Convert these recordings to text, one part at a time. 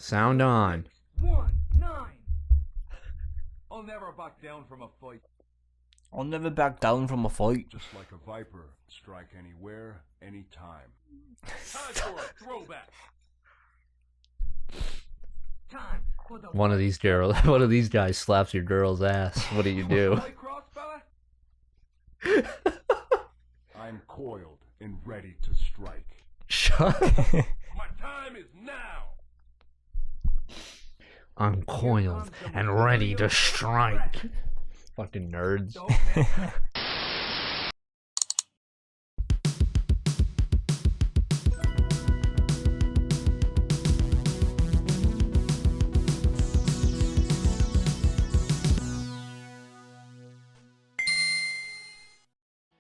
Sound on. 1-9. I'll never back down from a fight. I'll never back down from a fight. Just like a viper, strike anywhere, anytime. Time for a throwback. Time for the One of these guys slaps your girl's ass. What do you do? White cross, fella? I'm coiled and ready to strike. Shut. My time is now. I'm coiled and ready to strike. Fucking nerds.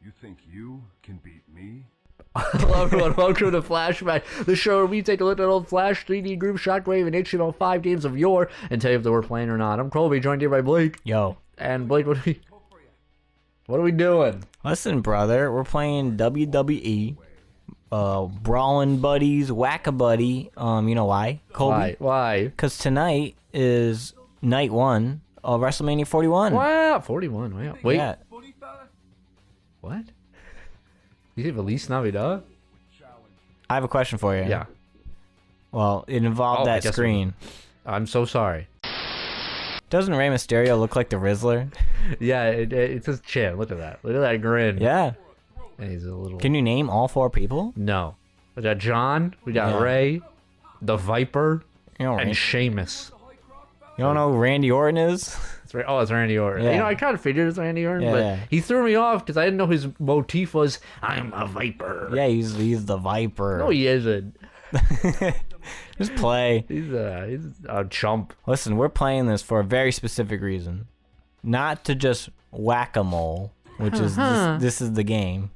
You think you can beat me? Hello everyone, welcome to Flashback, the show where we take a look at old Flash, 3D Group, Shockwave, and HBO 5 games of yore and tell you if they were playing or not. I'm Colby, joined here by Blake. Yo. And Blake, what are we doing? Listen, brother, we're playing WWE Brawlin Buddies, Whack-A-Buddy. You know why, Colby? Why? Because tonight is night 1 of WrestleMania 41. Wow, 41, wow. Wait, Yeah. what? You say Feliz Navidad? I have a question for you. Yeah. Well, it involved I that guess screen. I'm so sorry. Doesn't Rey Mysterio look like the Rizzler? Yeah, it's his chin. Look at that. Look at that grin. Yeah. And he's a little... Can you name all 4 people? No. We got John, we got Ray, the Viper, You don't, and Sheamus. you don't know who Randy Orton is? It's Randy Orton. Yeah. You know, I kind of figured it's Randy Orton, Yeah, but yeah. he threw me off because I didn't know his motif was, I'm a Viper. Yeah, he's the Viper. No, he isn't. Just play. He's a chump. Listen, we're playing this for a very specific reason. Not to just whack-a-mole, which is this is the game.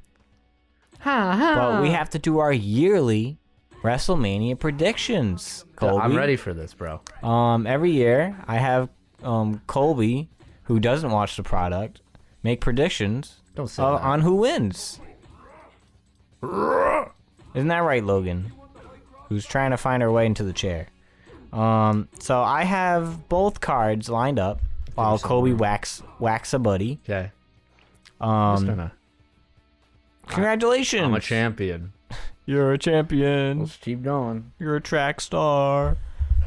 But we have to do our yearly WrestleMania predictions, Colby. I'm ready for this, bro. Every year, I have Colby, who doesn't watch the product, make predictions Don't say that. on who wins. Isn't that right, Logan? Who's trying to find her way into the chair. So I have both cards lined up while Colby whacks a buddy. Okay. Just Congratulations! I'm a champion. You're a champion. Let's keep going. You're a track star.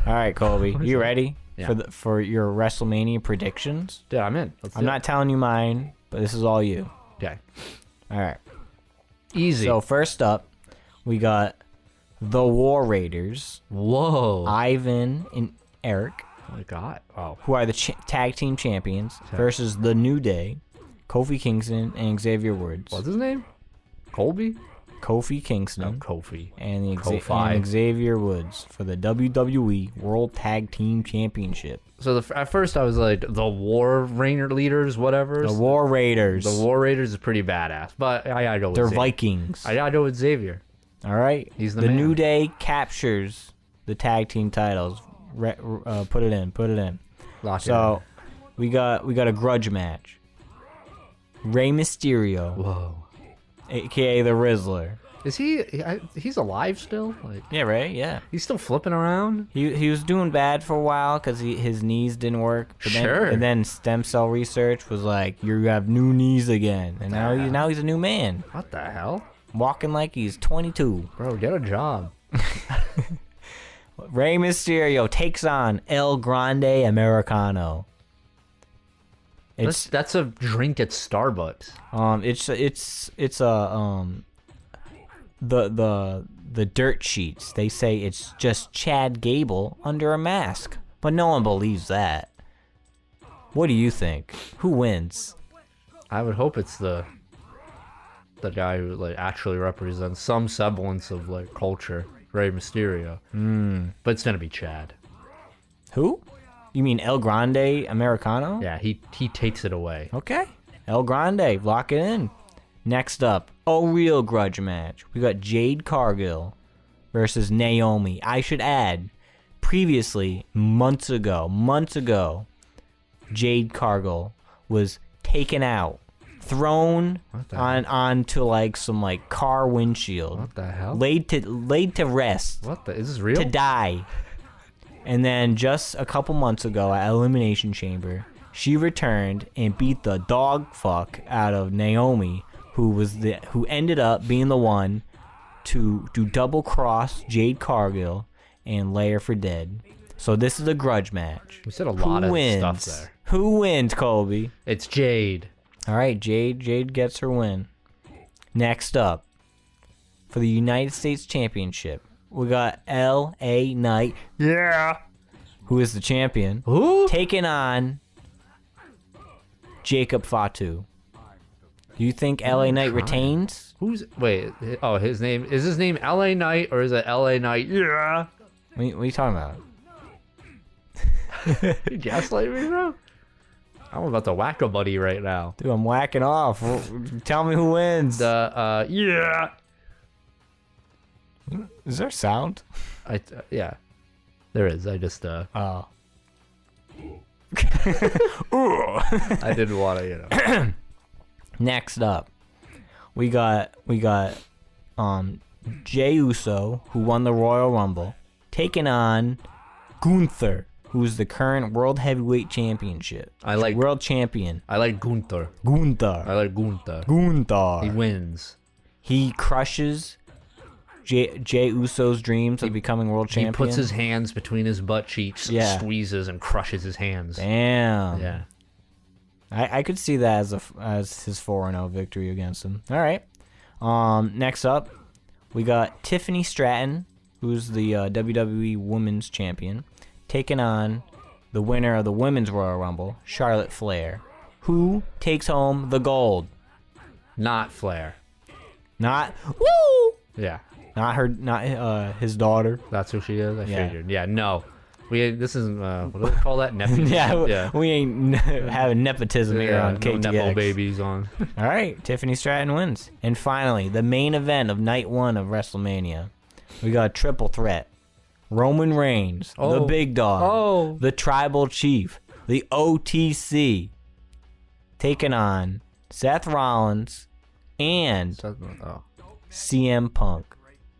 All right, Colby, you ready Yeah. for your WrestleMania predictions? Dude, I'm in. I'm not telling you mine, but this is all you. Okay. All right. Easy. So first up, we got the War Raiders, Whoa. Ivan and Eric, Oh my god. Oh. who are the tag team champions, versus the New Day, Kofi Kingston and Xavier Woods. What's his name? Colby? Kofi Kingston No, Kofi. and the Kofi. and Xavier Woods for the WWE World Tag Team Championship. So at first I was like, the War Rainer leaders, whatever. The War Raiders. The War Raiders is pretty badass, but I gotta go with They're Xavier. Vikings. I gotta go with Xavier. All right. He's the the man. New Day captures the tag team titles. Put it in. Put it in. Lock it So we got a grudge match. Rey Mysterio, in. Whoa. aka the Rizzler. Is he's alive still? Like, Yeah, Ray. Yeah. he's still flipping around? He was doing bad for a while because his knees didn't work. But Sure. And then stem cell research was like, you have new knees again, and now he's a new man, What the hell? walking like he's 22. Bro, get a job. Rey Mysterio takes on El Grande Americano. That's a drink at Starbucks. It's the dirt sheets. They say it's just Chad Gable under a mask, but no one believes that. What do you think? Who wins? I would hope it's the guy who like actually represents some semblance of like culture, Rey Mysterio. But it's gonna be Chad. Who? You mean El Grande Americano? Yeah, he takes it away. Okay. El Grande, lock it in. Next up, a real grudge match. We got Jade Cargill versus Naomi. I should add, previously, months ago, Jade Cargill was taken out, thrown onto like some like car windshield. What the hell? Laid to rest. What the? Is this real? To die. And then just a couple months ago at Elimination Chamber, she returned and beat the dog fuck out of Naomi, who ended up being the one to do double cross Jade Cargill and lay her for dead. So this is a grudge match. We said a lot of stuff there. Who wins, Colby? It's Jade. All right, Jade gets her win. Next up, for the United States Championship, we got L.A. Knight. Yeah. Who is the champion? Who? Taking on Jacob Fatu. Do you think L.A. Knight retains? Wait, his name, is his name L.A. Knight or is it L.A. Knight? Yeah. What are you talking about? You gaslight me, bro? I'm about to whack a buddy right now. Dude, I'm whacking off. Tell me who wins. Yeah. Is there sound? Yeah. There is. I just, Oh. I didn't want to, you know. Next up, we got Jey Uso, who won the Royal Rumble, taking on Gunther, who's the current World Heavyweight Championship. World Champion. I like Gunther. I like Gunther. He wins. He crushes Jey Uso's dreams of becoming world champion. He puts his hands between his butt cheeks, squeezes, and crushes his hands. Damn. Yeah. I could see that as his 4-0 victory against him. All right. Next up, we got Tiffany Stratton, who's the WWE Women's Champion, taking on the winner of the Women's Royal Rumble, Charlotte Flair, who takes home the gold. Not Flair. Not woo. Yeah. Not his daughter. That's who she is. I figured. Yeah. No. This isn't. What do they call that? Nepotism. Yeah. We ain't having nepotism here on KTX. No nepo babies on. All right. Tiffany Stratton wins. And finally, the main event of night 1 of WrestleMania. We got a triple threat. Roman Reigns, the big dog, the tribal chief, the OTC, taking on Seth Rollins and CM Punk.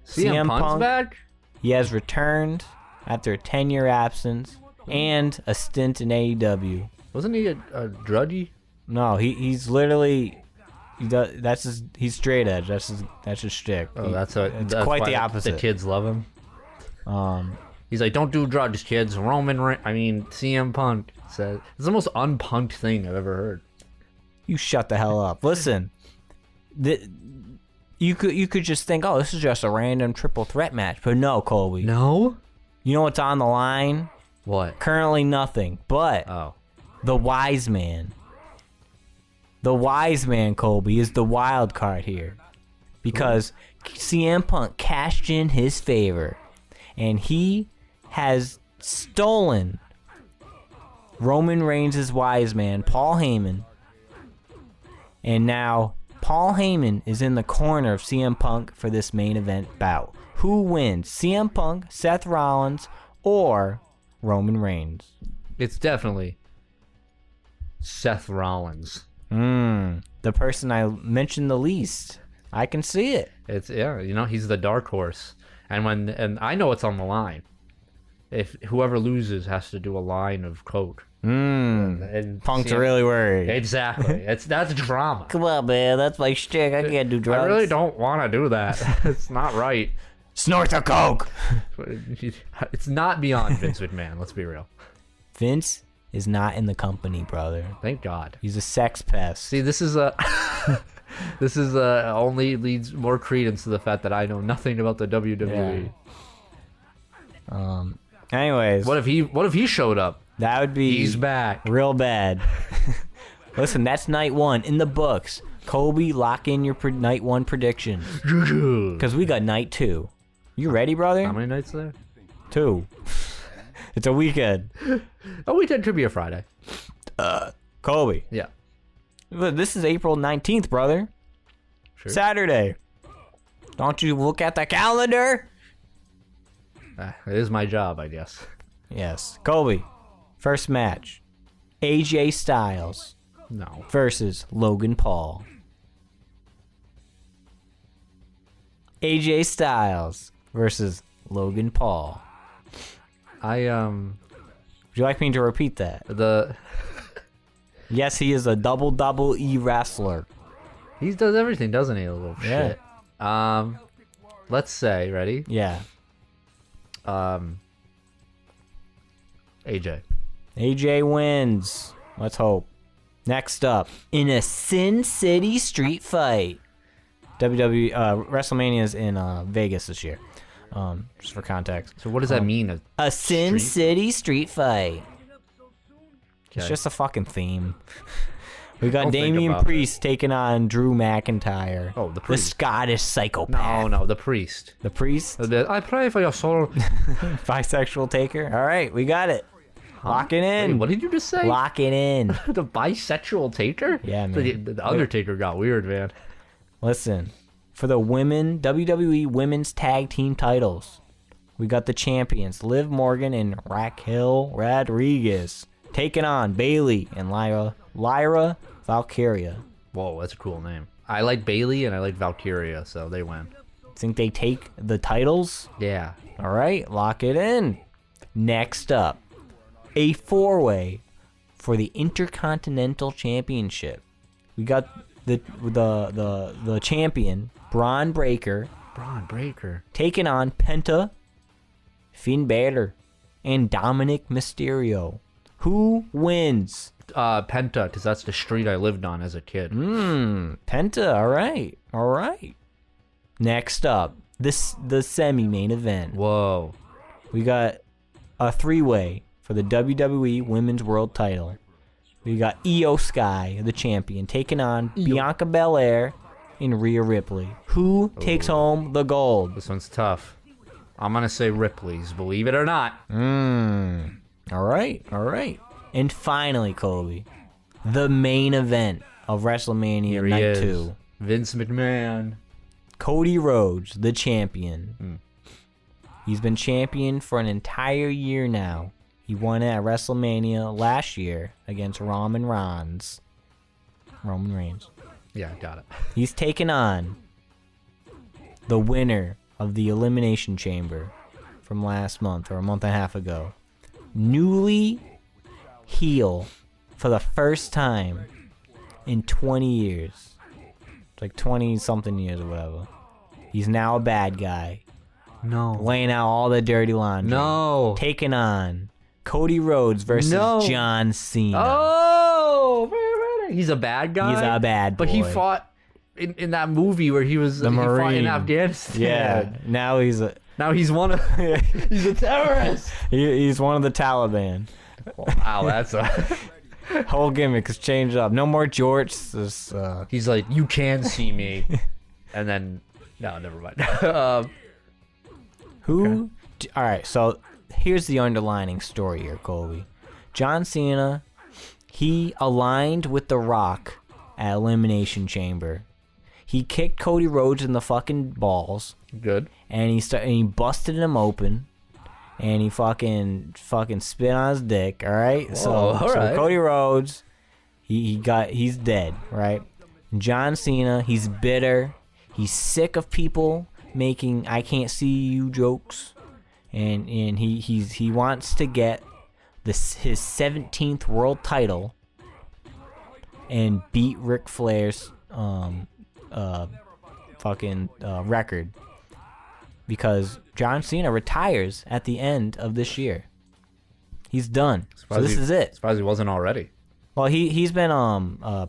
CM Punk's back? He has returned after a 10-year absence and a stint in AEW. Wasn't he a drudgy? No, he's literally he's straight edge. That's his shtick. Oh, that's quite the opposite. The kids love him. He's like, don't do drugs, kids. CM Punk says it's the most unpunked thing I've ever heard. You shut the hell up. Listen, you could just think, oh, this is just a random triple threat match, but no, Colby. No. You know what's on the line? What? Currently nothing, but the wise man. The wise man, Colby, is the wild card here, because CM Punk cashed in his favor. And he has stolen Roman Reigns' wise man, Paul Heyman. And now Paul Heyman is in the corner of CM Punk for this main event bout. Who wins? CM Punk, Seth Rollins, or Roman Reigns? It's definitely Seth Rollins. The person I mentioned the least. I can see it. He's the dark horse. And I know it's on the line. If whoever loses has to do a line of coke. And Punk's really worried. Exactly. That's drama. Come on, man. That's my shtick. I can't do drugs. I really don't want to do that. It's not right. Snort the coke. It's not beyond Vince McMahon. Let's be real. Vince is not in the company, brother. Thank God. He's a sex pest. See, this is only leads more credence to the fact that I know nothing about the WWE. Yeah. Anyways, what if he showed up? That would be he's back real bad. Listen, that's night 1 in the books. Colby, lock in your night 1 predictions because we got night 2. You ready, brother? How many nights there? 2. It's a weekend. A weekend could be a Friday. Colby. Yeah. This is April 19th, brother. Sure. Saturday. Don't you look at the calendar? It is my job, I guess. Yes. Colby, first match. AJ Styles versus Logan Paul. AJ Styles versus Logan Paul. Would you like me to repeat that? Yes, he is a WWE wrestler. He does everything, doesn't he? A little Yeah. shit. Let's say, ready? Yeah. AJ. AJ wins. Let's hope. Next up, in a Sin City street fight. WWE WrestleMania is in Vegas this year. Just for context. So what does that mean? A Sin Street? City street fight. It's Okay. just a fucking theme. We got Don't think Damian about Priest taking on Drew McIntyre. Oh, the Priest. Scottish psychopath. No, the priest. The Priest? I pray for your soul. Bisexual taker? Alright, we got it. Lock it in. Wait, what did you just say? Lock it in. The bisexual taker? Yeah, man. The Undertaker got weird, man. Listen, for the WWE Women's Tag Team titles, we got the champions, Liv Morgan and Raquel Rodriguez, taking on Bayley and Lyra Valkyria. Whoa, that's a cool name. I like Bailey and I like Valkyria, so they win. Think they take the titles? Yeah. All right, lock it in. Next up, a four-way for the Intercontinental Championship. We got the champion, Braun Breaker, taking on Penta, Finn Balor, and Dominic Mysterio. Who wins? Penta, because that's the street I lived on as a kid. Penta, all right. Next up, the semi-main event. Whoa. We got a three-way for the WWE Women's World Title. We got Io Sky, the champion, taking on Bianca Belair and Rhea Ripley. Who takes home the gold? This one's tough. I'm going to say Ripley's, believe it or not. All right. And finally, Colby, the main event of WrestleMania Here he Night is. 2. Vince McMahon. Cody Rhodes, the champion. He's been champion for an entire year now. He won it at WrestleMania last year against Roman Reigns. Yeah, got it. He's taken on the winner of the Elimination Chamber from last month or a month and a half ago. Newly heel for the first time in 20 years. It's like 20-something years or whatever. He's now a bad guy. No. Laying out all the dirty laundry. No. Taking on Cody Rhodes versus John Cena. Oh, he's a bad guy. He's a bad boy. But he fought in that movie where he was The he fought Marine. in Afghanistan. Yeah. Now he's a Now he's one of he's a terrorist. he's one of the Taliban. Wow, that's a. Whole gimmick has changed up. No more George. He's like, you can see me, and then no, never mind. Who? All right. So here's the underlining story here, Colby. John Cena, he aligned with The Rock at Elimination Chamber. He kicked Cody Rhodes in the fucking balls, Good. and he busted him open, and he fucking spit on his dick. All right. So all right. Cody Rhodes, he's dead. Right. John Cena, he's bitter. He's sick of people making "I can't see you" jokes, and he wants to get his 17th world title and beat Ric Flair's record, because John Cena retires at the end of this year. He's done. So this is it. Surprised he wasn't already. Well, he's been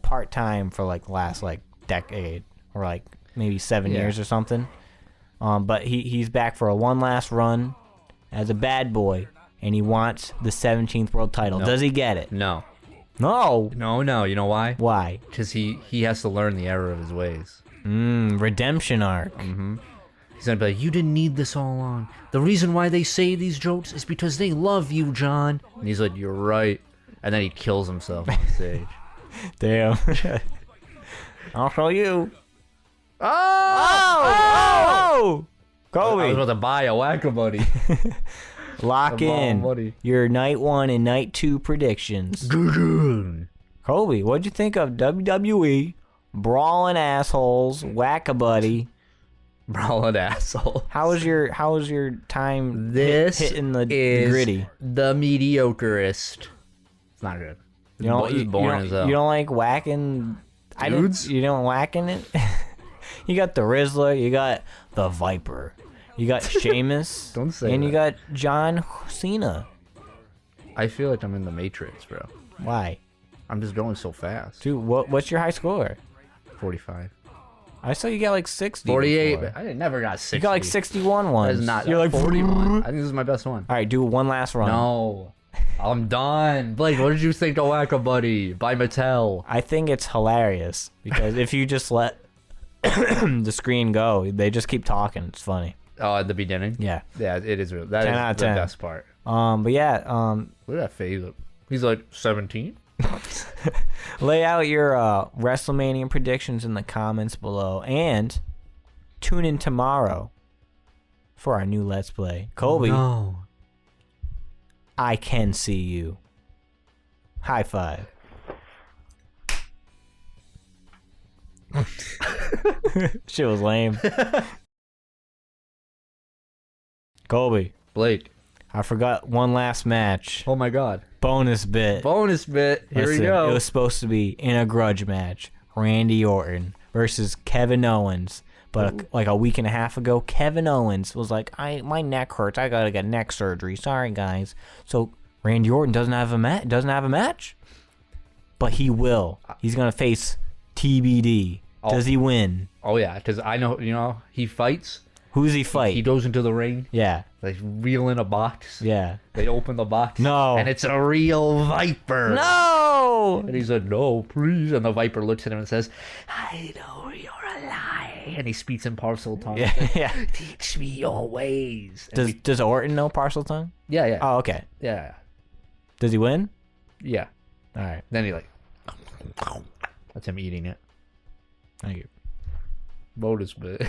part time for like last like decade or like maybe 7 years or something. But he's back for a one last run as a bad boy, and he wants the 17th world title. Does he get it? No. No. No. You know why? Why? Because he has to learn the error of his ways. Redemption arc. He's gonna be like, you didn't need this all along. The reason why they say these jokes is because they love you, John. And he's like, you're right. And then he kills himself on stage. Damn. I'll show you. Oh! Kobe. I was about to buy a Whack-A-Buddy. Lock The ball in buddy. your night 1 and night 2 predictions. Kobe, what'd you think of WWE Brawlin Assholes Whack-A-Buddy Brawlin asshole. How was your time This hitting the is gritty? the mediocreest. It's not good. You don't, It's boring as hell. you don't like whacking Dudes? You don't whacking it? You got the Rizzler, you got the Viper, you got Sheamus, Don't say and you that. got John Cena. I feel like I'm in the Matrix, bro. Why? I'm just going so fast. Dude, what's your high score? 45. I saw you got like 60. 48. before. I never got 60. You got like 61 once. That is not. You're like 41. I think this is my best one. All right, do one last run. No. I'm done. Blake, what did you think of Whack-A-Buddy by Mattel? I think it's hilarious because if you just let the screen go, they just keep talking. It's funny. Oh, at the beginning? Yeah. Yeah, it is real. That 10 is out of the 10. best part. But yeah, Look at that face. He's like 17. lay out your WrestleMania predictions in the comments below and tune in tomorrow for our new Let's Play. Colby, No. I can see you. High five. Shit was lame. Colby, Blake. I forgot one last match. Oh my god. Bonus bit. Bonus bit. Here Listen, we go. It was supposed to be in a grudge match. Randy Orton versus Kevin Owens. But like a week and a half ago, Kevin Owens was like, my neck hurts. I gotta get neck surgery. Sorry, guys. So Randy Orton doesn't have a match. But he will. He's gonna face TBD. Does he win? Oh yeah, because I know, he fights. Who's he fight? He goes into the ring. Yeah. They reel in a box. Yeah. They open the box. No. And it's a real Viper. No. And he said, no, please. And the Viper looks at him and says, I know you're a lie. And he speaks in parcel tongue. Yeah. Yeah. Teach me your ways. And Does Orton know parcel tongue? yeah, yeah. Oh, okay. Yeah. Does he win? Yeah. All right. Then he that's him eating it. Thank you. Bonus bit.